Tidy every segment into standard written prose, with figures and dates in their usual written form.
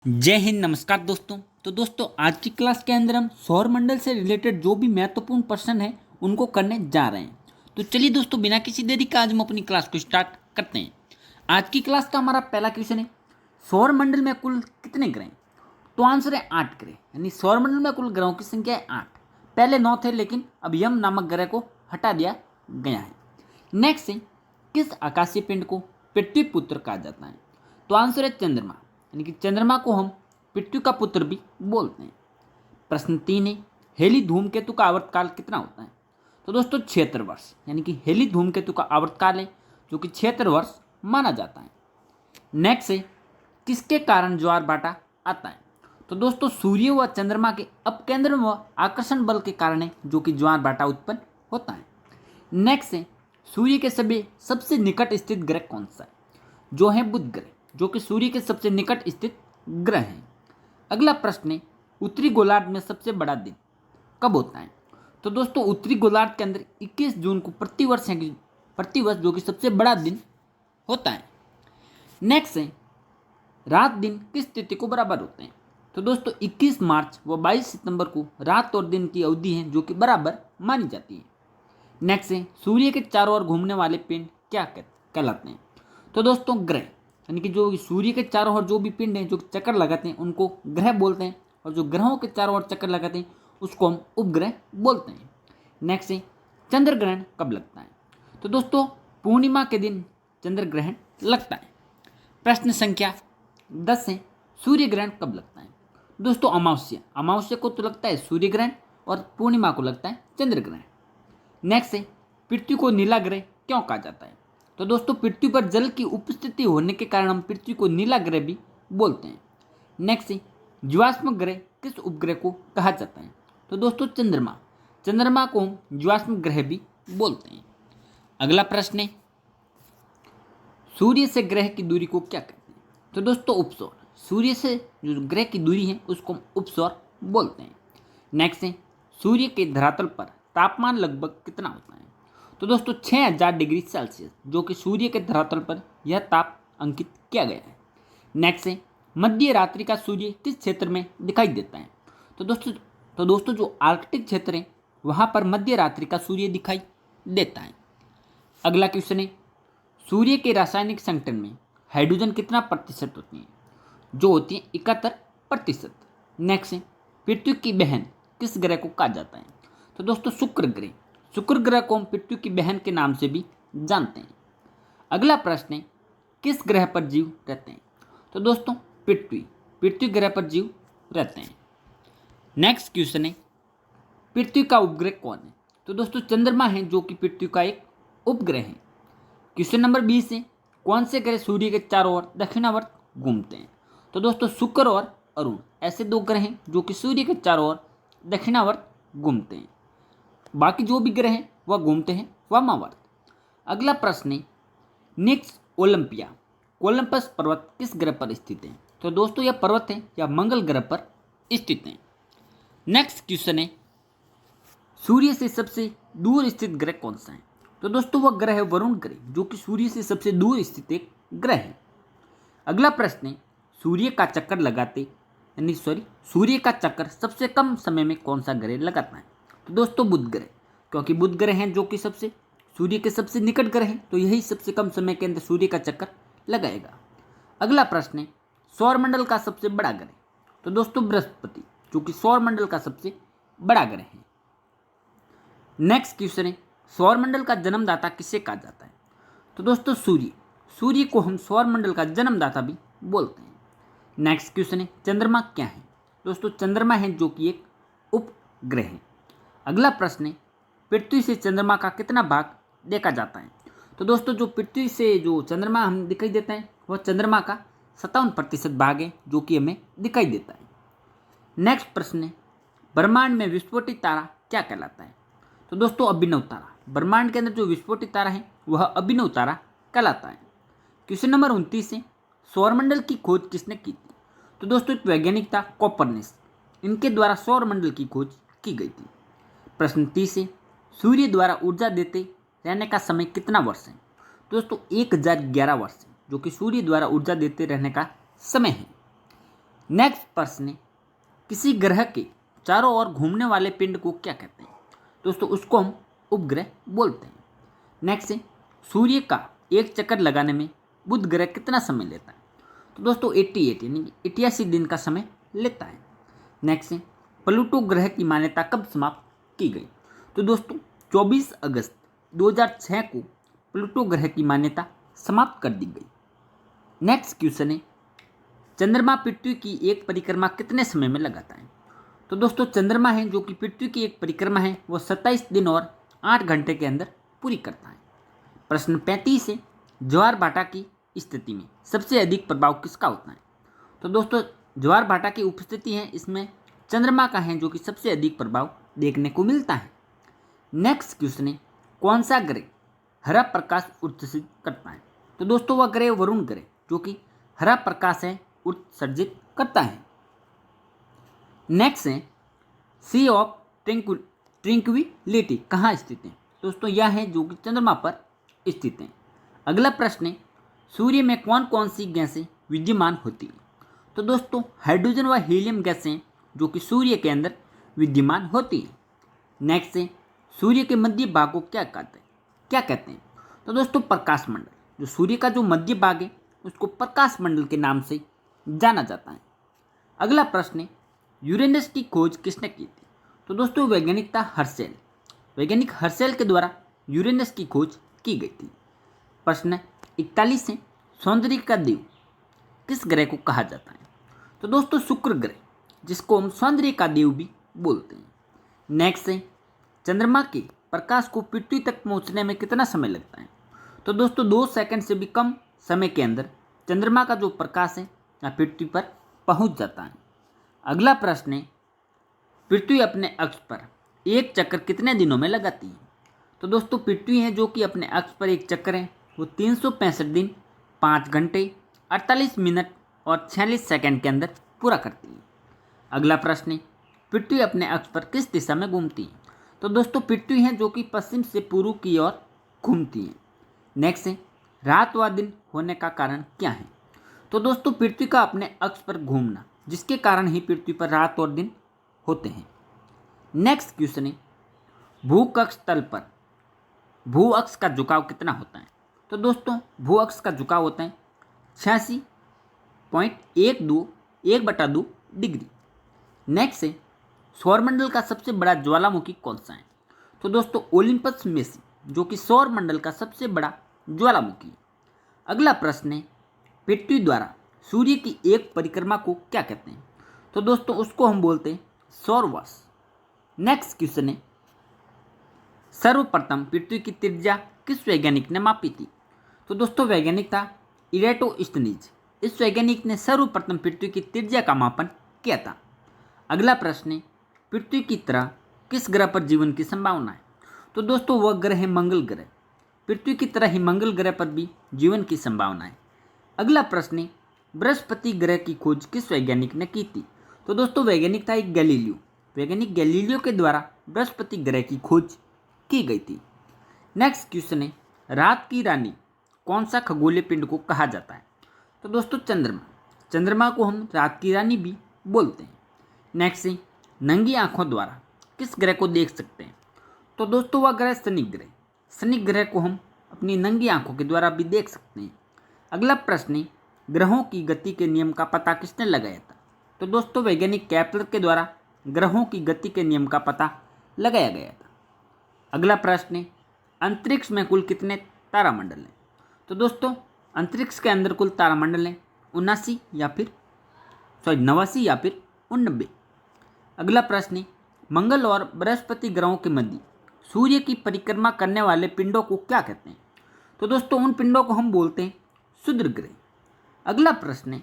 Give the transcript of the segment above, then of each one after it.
जय हिंद। नमस्कार दोस्तों। तो दोस्तों आज की क्लास के अंदर हम सौर मंडल से रिलेटेड जो भी महत्वपूर्ण प्रश्न है उनको करने जा रहे हैं। तो चलिए दोस्तों बिना किसी देरी का आज हम अपनी क्लास को स्टार्ट करते हैं। आज की क्लास का हमारा पहला क्वेश्चन है, सौर मंडल में कुल कितने ग्रह हैं? तो आंसर है 8 ग्रह, यानी सौर मंडल में कुल ग्रहों की संख्या है 8। पहले 9 थे लेकिन अब यम नामक ग्रह को हटा दिया गया है। नेक्स्ट है, किस आकाशीय पिंड को पृथ्वी पुत्र कहा जाता है? तो आंसर है चंद्रमा, यानी कि चंद्रमा को हम पृथ्वी का पुत्र भी बोलते हैं। प्रश्न 3 है, हेली धूमकेतु का आवर्तकाल कितना होता है? तो दोस्तों 76 वर्ष, यानी कि हेली धूमकेतु का आवर्तकाल है जो कि 76 वर्ष माना जाता है। नेक्स्ट है, किसके कारण ज्वार भाटा आता है? तो दोस्तों सूर्य व चंद्रमा के अपकेंद्र व आकर्षण बल के कारण है जो कि ज्वार भाटा उत्पन्न होता है। नेक्स्ट है, सूर्य के सभी सबसे निकट स्थित ग्रह कौन सा है? जो है बुध ग्रह, जो कि सूर्य के सबसे निकट स्थित ग्रह है। अगला प्रश्न है, उत्तरी गोलार्ध में सबसे बड़ा दिन कब होता है? तो दोस्तों उत्तरी गोलार्ध के अंदर 21 जून को प्रतिवर्ष जो कि सबसे बड़ा दिन होता है। नेक्स्ट है, रात दिन किस तिथि को बराबर होते हैं? तो दोस्तों 21 मार्च व 22 सितंबर को रात और दिन की अवधि है जो कि बराबर मानी जाती है। नेक्स्ट है, सूर्य के चारों ओर घूमने वाले पिंड क्या कहलाते हैं? तो दोस्तों ग्रह, यानी कि जो सूर्य के चारों ओर जो भी पिंड हैं जो चक्कर लगाते हैं उनको ग्रह बोलते हैं, और जो ग्रहों के चारों ओर चक्कर लगाते हैं उसको हम उपग्रह बोलते हैं। नेक्स्ट है, चंद्र ग्रहण कब लगता है? तो दोस्तों पूर्णिमा के दिन चंद्र ग्रहण लगता है। प्रश्न संख्या 10 है, सूर्य ग्रहण कब लगता है? दोस्तों अमावस्या को तो लगता है सूर्य ग्रहण और पूर्णिमा को लगता है चंद्र ग्रहण। नेक्स्ट है, पृथ्वी को नीला ग्रह क्यों कहा जाता है? तो दोस्तों पृथ्वी पर जल की उपस्थिति होने के कारण हम पृथ्वी को नीला ग्रह भी बोलते हैं। नेक्स्ट है, जीवाश्म ग्रह किस उपग्रह को कहा जाता है? तो दोस्तों चंद्रमा को हम जीवाश्म ग्रह भी बोलते हैं। अगला प्रश्न है, सूर्य से ग्रह की दूरी को क्या कहते हैं? तो दोस्तों उपसौर, सूर्य से जो ग्रह की दूरी है उसको हम उपसौर बोलते हैं। नेक्स्ट है, सूर्य के धरातल पर तापमान लगभग कितना होता है? तो दोस्तों 6000 डिग्री सेल्सियस, जो कि सूर्य के धरातल पर यह ताप अंकित किया गया है। नेक्स्ट है, मध्य रात्रि का सूर्य किस क्षेत्र में दिखाई देता है? तो दोस्तों जो आर्कटिक क्षेत्र है वहाँ पर मध्य रात्रि का सूर्य दिखाई देता है। अगला क्वेश्चन है, सूर्य के रासायनिक संगठन में हाइड्रोजन कितना प्रतिशत होती है? जो होती है 71%। नेक्स्ट है, पृथ्वी की बहन किस ग्रह को कहा जाता है? तो दोस्तों शुक्र ग्रह को हम पृथ्वी की बहन के नाम से भी जानते हैं। अगला प्रश्न है, किस ग्रह पर जीव रहते हैं? तो दोस्तों पृथ्वी ग्रह पर जीव रहते हैं। नेक्स्ट क्वेश्चन है, पृथ्वी का उपग्रह कौन है? तो दोस्तों चंद्रमा है जो कि पृथ्वी का एक उपग्रह है। क्वेश्चन नंबर 20 है, कौन से ग्रह सूर्य के चारों ओर दक्षिणावर्त घूमते हैं? तो दोस्तों शुक्र और अरुण ऐसे 2 ग्रह हैं जो कि सूर्य के चारों ओर दक्षिणावर्त घूमते हैं। बाकी जो भी ग्रह हैं वह घूमते हैं वामावर्त। अगला प्रश्न है, निक्स ओलंपिया कोलंबस पर्वत किस ग्रह पर स्थित है? तो दोस्तों यह पर्वत है या मंगल ग्रह पर स्थित है। नेक्स्ट क्वेश्चन है, सूर्य से सबसे दूर स्थित ग्रह कौन सा है? तो दोस्तों वह ग्रह है वरुण ग्रह, जो कि सूर्य से सबसे दूर स्थित एक ग्रह है। अगला प्रश्न है, सूर्य का चक्कर सबसे कम समय में कौन सा ग्रह लगाता है? तो दोस्तों बुध ग्रह, क्योंकि बुध ग्रह हैं जो कि सूर्य के सबसे निकट ग्रह हैं, तो यही सबसे कम समय के अंदर सूर्य का चक्कर लगाएगा। अगला प्रश्न है, सौरमंडल का सबसे बड़ा ग्रह? तो दोस्तों बृहस्पति, जो कि सौरमंडल का सबसे बड़ा ग्रह है। नेक्स्ट क्वेश्चन है, सौरमंडल का जन्मदाता किसे कहा जाता है? तो दोस्तों सूर्य को हम सौरमंडल का जन्मदाता भी बोलते हैं। नेक्स्ट क्वेश्चन है, चंद्रमा क्या है? दोस्तों चंद्रमा है जो कि एक उपग्रह है। अगला प्रश्न है, पृथ्वी से चंद्रमा का कितना भाग देखा जाता है? तो दोस्तों जो पृथ्वी से जो चंद्रमा हम दिखाई देता है वह चंद्रमा का 57% भाग है जो कि हमें दिखाई देता है। नेक्स्ट प्रश्न है, ब्रह्मांड में विस्फोटित तारा क्या कहलाता है? तो दोस्तों अभिनव तारा, ब्रह्मांड के अंदर जो विस्फोटित तारा है वह अभिनव तारा कहलाता है। क्वेश्चन नंबर 29 है, सौरमंडल की खोज किसने की थी? तो दोस्तों एक वैज्ञानिक था कोपरनिकस, इनके द्वारा सौरमंडल की खोज की गई थी। प्रश्न 30 है, सूर्य द्वारा ऊर्जा देते रहने का समय कितना वर्ष है? दोस्तों 1011 वर्ष है जो कि सूर्य द्वारा ऊर्जा देते रहने का समय है। नेक्स्ट प्रश्न है, किसी ग्रह के चारों ओर घूमने वाले पिंड को क्या कहते हैं? दोस्तों उसको हम उपग्रह बोलते हैं। नेक्स्ट है, सूर्य का एक चक्कर लगाने में बुध ग्रह कितना समय लेता है? तो दोस्तों 88 यानी कि 88 दिन का समय लेता है। नेक्स्ट है, प्लूटो ग्रह की मान्यता कब समाप्त की गई? तो दोस्तों 24 अगस्त 2006 को प्लूटो ग्रह की मान्यता समाप्त कर दी गई। नेक्स्ट क्वेश्चन है, चंद्रमा पृथ्वी की एक परिक्रमा कितने समय में लगाता है? तो दोस्तों चंद्रमा है जो कि पृथ्वी की एक परिक्रमा है वो 27 दिन और 8 घंटे के अंदर पूरी करता है। प्रश्न 35 है, ज्वार भाटा की स्थिति में सबसे अधिक प्रभाव किसका होता है? तो दोस्तों ज्वार भाटा की उपस्थिति है इसमें चंद्रमा का है जो कि सबसे अधिक प्रभाव देखने को मिलता है। नेक्स्ट क्वेश्चन है, कौन सा ग्रह हरा प्रकाश उत्सर्जित करता है? तो दोस्तों वह ग्रह वरुण ग्रह जो कि हरा प्रकाश है उत्सर्जित करता है। नेक्स्ट है, सी ऑफ ट्रिंक्विलिटी कहाँ स्थित है? दोस्तों यह है जो कि चंद्रमा पर स्थित है। अगला प्रश्न है, सूर्य में कौन कौन सी गैसें विद्यमान होती हैं? तो दोस्तों हाइड्रोजन व हीलियम गैसें जो कि सूर्य के अंदर विद्यमान होती हैं। नेक्स्ट है, सूर्य के मध्य भाग को क्या कहते हैं? तो दोस्तों प्रकाश मंडल, जो सूर्य का जो मध्य भाग है उसको प्रकाश मंडल के नाम से जाना जाता है। अगला प्रश्न है, यूरेनस की खोज किसने की थी? तो दोस्तों वैज्ञानिक था हर्शेल। वैज्ञानिक हर्शेल के द्वारा यूरेनस की खोज की गई थी। प्रश्न 41 है, सौंदर्य का देव किस ग्रह को कहा जाता है? तो दोस्तों शुक्र ग्रह, जिसको हम सौंदर्य का देव भी बोलते हैं। नेक्स्ट है, चंद्रमा के प्रकाश को पृथ्वी तक पहुंचने में कितना समय लगता है? तो दोस्तों 2 सेकंड से भी कम समय के अंदर चंद्रमा का जो प्रकाश है वह पृथ्वी पर पहुंच जाता है। अगला प्रश्न है, पृथ्वी अपने अक्ष पर एक चक्कर कितने दिनों में लगाती है? तो दोस्तों पृथ्वी है जो कि अपने अक्ष पर एक चक्कर है वो 365 दिन 5 घंटे 48 मिनट और 46 सेकंड के अंदर पूरा करती है। अगला प्रश्न है, पृथ्वी अपने अक्ष पर किस दिशा में घूमती है? तो दोस्तों पृथ्वी है जो कि पश्चिम से पूर्व की ओर घूमती है। नेक्स्ट है, रात व दिन होने का कारण क्या है? तो दोस्तों पृथ्वी का अपने अक्ष पर घूमना, जिसके कारण ही पृथ्वी पर रात और दिन होते हैं। नेक्स्ट क्वेश्चन है, भूकक्ष तल पर भू अक्ष का झुकाव कितना होता है? तो दोस्तों भू अक्ष का झुकाव होता है 86.121/2 डिग्री। नेक्स्ट है, सौरमंडल का सबसे बड़ा ज्वालामुखी कौन सा है? तो दोस्तों ओलिम्पस मेसी, जो कि सौरमंडल का सबसे बड़ा ज्वालामुखी है। अगला प्रश्न है, पृथ्वी द्वारा सूर्य की एक परिक्रमा को क्या कहते हैं? तो दोस्तों उसको हम बोलते हैं सौरवर्ष। नेक्स्ट क्वेश्चन है, सर्वप्रथम पृथ्वी की त्रिज्या किस वैज्ञानिक ने मापी थी? तो दोस्तों वैज्ञानिक था इरेटोस्थनीज। इस वैज्ञानिक ने सर्वप्रथम पृथ्वी की त्रिज्या का मापन किया था। अगला प्रश्न है, पृथ्वी की तरह किस ग्रह पर जीवन की संभावना है? तो दोस्तों वह ग्रह है मंगल ग्रह। पृथ्वी की तरह ही मंगल ग्रह पर भी जीवन की संभावना है। अगला प्रश्न है, बृहस्पति ग्रह की खोज किस वैज्ञानिक ने की थी? तो दोस्तों वैज्ञानिक था एक गैलीलियो। वैज्ञानिक गैलीलियो के द्वारा बृहस्पति ग्रह की खोज की गई थी। नेक्स्ट क्वेश्चन है, रात की रानी कौन सा खगोलीय पिंड को कहा जाता है? तो दोस्तों चंद्रमा। चंद्रमा को हम रात की रानी भी बोलते हैं। नेक्स्ट है, नंगी आंखों द्वारा किस ग्रह को देख सकते हैं? तो दोस्तों वह ग्रह शनि ग्रह। शनि ग्रह को हम अपनी नंगी आंखों के द्वारा भी देख सकते हैं। अगला प्रश्न है, ग्रहों की गति के नियम का पता किसने लगाया था? तो दोस्तों वैज्ञानिक केपलर के द्वारा ग्रहों की गति के नियम का पता लगाया गया था। अगला प्रश्न है, अंतरिक्ष में कुल कितने तारामंडल हैं? तो दोस्तों अंतरिक्ष के अंदर कुल तारामंडल हैं 89 या फिर 89 अगला प्रश्न है, मंगल और बृहस्पति ग्रहों के मध्य सूर्य की परिक्रमा करने वाले पिंडों को क्या कहते हैं? तो दोस्तों उन पिंडों को हम बोलते हैं क्षुद्र ग्रह। अगला प्रश्न है,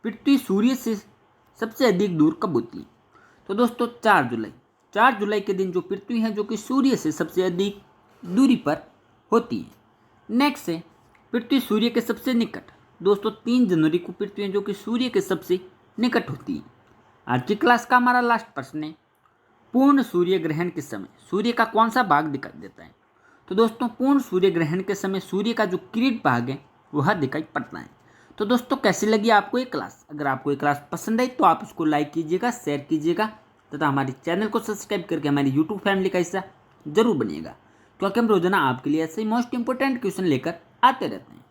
पृथ्वी सूर्य से सबसे अधिक दूर कब होती है? तो दोस्तों 4 जुलाई। 4 जुलाई के दिन जो पृथ्वी है जो कि सूर्य से सबसे अधिक दूरी पर होती है। नेक्स्ट है, पृथ्वी सूर्य के सबसे निकट। दोस्तों 3 जनवरी को पृथ्वी है जो कि सूर्य के सबसे निकट होती है। आज की क्लास का हमारा लास्ट प्रश्न है, पूर्ण सूर्य ग्रहण के समय सूर्य का कौन सा भाग दिखाई देता है? तो दोस्तों पूर्ण सूर्य ग्रहण के समय सूर्य का जो किरीट भाग है वह दिखाई पड़ता है। तो दोस्तों कैसी लगी आपको ये क्लास? अगर आपको ये क्लास पसंद आई तो आप इसको लाइक कीजिएगा, शेयर कीजिएगा तथा हमारे चैनल को सब्सक्राइब करके हमारी यूट्यूब फैमिली का हिस्सा जरूर बनिएगा, क्योंकि हम रोजाना आपके लिए ऐसे ही मोस्ट इंपोर्टेंट क्वेश्चन लेकर आते रहते हैं।